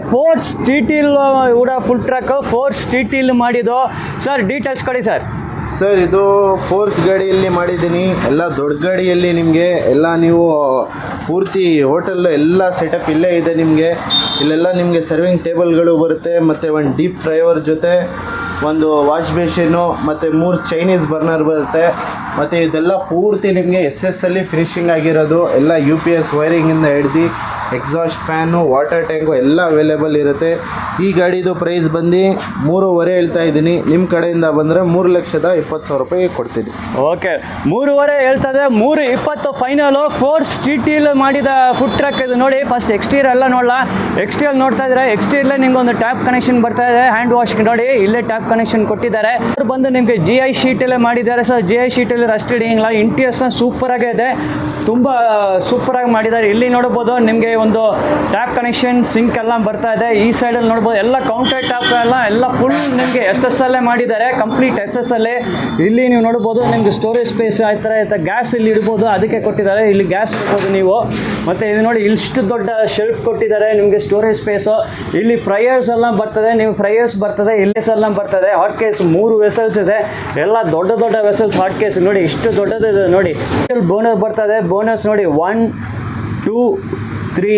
Force ಟಿಟಿಲ್ ಕೂಡ full truck force ಟಿಟಿಲ್ ಮಾಡಿದ್ದು sir. Details ಕೊಡಿ ಸರ್. ಸರ್ ಇದು ಫೋರ್ಸ್ ಗಾಡಿಯಲ್ಲಿ ಮಾಡಿದ್ದೀನಿ. ಎಲ್ಲ ದೊಡ್ಡ ಗಾಡಿಯಲ್ಲಿ ನಿಮಗೆ ಎಲ್ಲ ನೀವು ಪೂರ್ತಿ ಹೋಟೆಲ್ ಎಲ್ಲ ಸೆಟಪ್ ಇಲ್ಲೇ ಇದೆ. ಇಲ್ಲೆಲ್ಲ ನಿಮಗೆ ಸರ್ವಿಂಗ್ ಟೇಬಲ್ಗಳು ಬರುತ್ತೆ, ಮತ್ತು ಒಂದು ಡೀಪ್ ಫ್ರೈವರ್ ಜೊತೆ ಒಂದು ವಾಶ್ ಬೇಷನ್ನು ಮತ್ತು 3 ಚೈನೀಸ್ ಬರ್ನರ್ ಬರುತ್ತೆ. ಮತ್ತು ಇದೆಲ್ಲ ಪೂರ್ತಿ ನಿಮಗೆ SS ಅಲ್ಲಿ ಫಿನಿಶಿಂಗ್ ಆಗಿರೋದು. ಎಲ್ಲ UPS ವೈರಿಂಗಿಂದ ಹಿಡ್ದು ಎಕ್ಸಾಸ್ಟ್ ಫ್ಯಾನು, ವಾಟರ್ ಟ್ಯಾಂಕು ಎಲ್ಲ ಅವೈಲೇಬಲ್ ಇರುತ್ತೆ. ಈ ಗಾಡಿದು ಪ್ರೈಸ್ ಬಂದು 3.5 ಹೇಳ್ತಾ ಇದ್ದೀನಿ. ನಿಮ್ಮ ಕಡೆಯಿಂದ ಬಂದರೆ 3,20,000 ರೂಪಾಯಿ ಕೊಡ್ತೀನಿ. ಓಕೆ, 3.5 ಹೇಳ್ತದೆ. 3.20 ಫೈನಲು. ಫೋರ್ಸ್ ಟಿಟಿಲ್ ಮಾಡಿದ ಫುಡ್ ಟ್ರಕ್ ಇದು. ನೋಡಿ ಫಸ್ಟ್ ಎಕ್ಸ್ಟೀರಿಯರ್ ಎಲ್ಲ ನೋಡಲ್ಲ. ಎಕ್ಸ್ಟೀರಿಯರ್ ನೋಡ್ತಾ ಇದ್ರೆ ಎಕ್ಸ್ಟೀರಿಯಲ್ಲೇ ನಿಮ್ಗೆ ಒಂದು ಟ್ಯಾಪ್ ಕನೆಕ್ಷನ್ ಬರ್ತಾ ಇದೆ. ಹ್ಯಾಂಡ್ ವಾಶ್ ನೋಡಿ ಇಲ್ಲೇ ಟ್ಯಾಪ್ ಕನೆಕ್ಷನ್ ಕೊಟ್ಟಿದ್ದಾರೆ. ಅವ್ರು ಬಂದು ನಿಮಗೆ GI ಶೀಟಲ್ಲೇ ಮಾಡಿದ್ದಾರೆ ಸರ್. GI ಶೀಟಲ್ಲಿ ರಸ್ಟ್ ಹಿಡಿಯಂಗಿಲ್ಲ. ಇಂಟೀರಿಯರ್ಸ್ ಸೂಪರ್ ಆಗಿದೆ, ತುಂಬ ಸೂಪರಾಗಿ ಮಾಡಿದ್ದಾರೆ. ಇಲ್ಲಿ ನೋಡ್ಬೋದು ನಿಮಗೆ ಒಂದು ಟ್ಯಾಪ್ ಕನೆಕ್ಷನ್, ಸಿಂಕ್ ಎಲ್ಲ ಬರ್ತಾ ಇದೆ. ಈ ಸೈಡಲ್ಲಿ ನೋಡ್ಬೋದು ಎಲ್ಲ ಕೌಂಟರ್ ಟಾಪ್ ಎಲ್ಲ ಫುಲ್ ನಿಮಗೆ SS ಅಲ್ಲೇ ಮಾಡಿದ್ದಾರೆ, ಕಂಪ್ಲೀಟ್ SS ಅಲ್ಲೇ. ಇಲ್ಲಿ ನೀವು ನೋಡ್ಬೋದು ನಿಮಗೆ ಸ್ಟೋರೇಜ್ ಸ್ಪೇಸ್ ಆ ಥರ ಗ್ಯಾಸ್ ಇಲ್ಲಿ ಇಡ್ಬೋದು, ಅದಕ್ಕೆ ಕೊಟ್ಟಿದ್ದಾರೆ. ಇಲ್ಲಿ ಗ್ಯಾಸ್ ಇಡ್ಬೋದು ನೀವು. ಮತ್ತು ಇದು ನೋಡಿ ಇಷ್ಟು ದೊಡ್ಡ ಶೆಲ್ಫ್ ಕೊಟ್ಟಿದ್ದಾರೆ ನಿಮಗೆ, ಸ್ಟೋರೇಜ್ ಸ್ಪೇಸು. ಇಲ್ಲಿ ಫ್ರೈಯರ್ಸ್ ಎಲ್ಲ ಬರ್ತದೆ, ನೀವು ಫ್ರೈಯರ್ಸ್ ಬರ್ತದೆ, ಇಲ್ಲೇಸ್ ಎಲ್ಲ ಬರ್ತದೆ. ಹಾಟ್ ಕೇಸ್ 3 ವೆಸಲ್ಸ್ ಇದೆ, ಎಲ್ಲ ದೊಡ್ಡ ದೊಡ್ಡ ವೆಸಲ್ಸ್. ಹಾಟ್ ಕೇಸ್ ನೋಡಿ ಇಷ್ಟು ದೊಡ್ಡದಿದೆ ನೋಡಿ. ಬೋನಸ್ ಬರ್ತದೆ. ಬೋನಸ್ ನೋಡಿ 1 2 3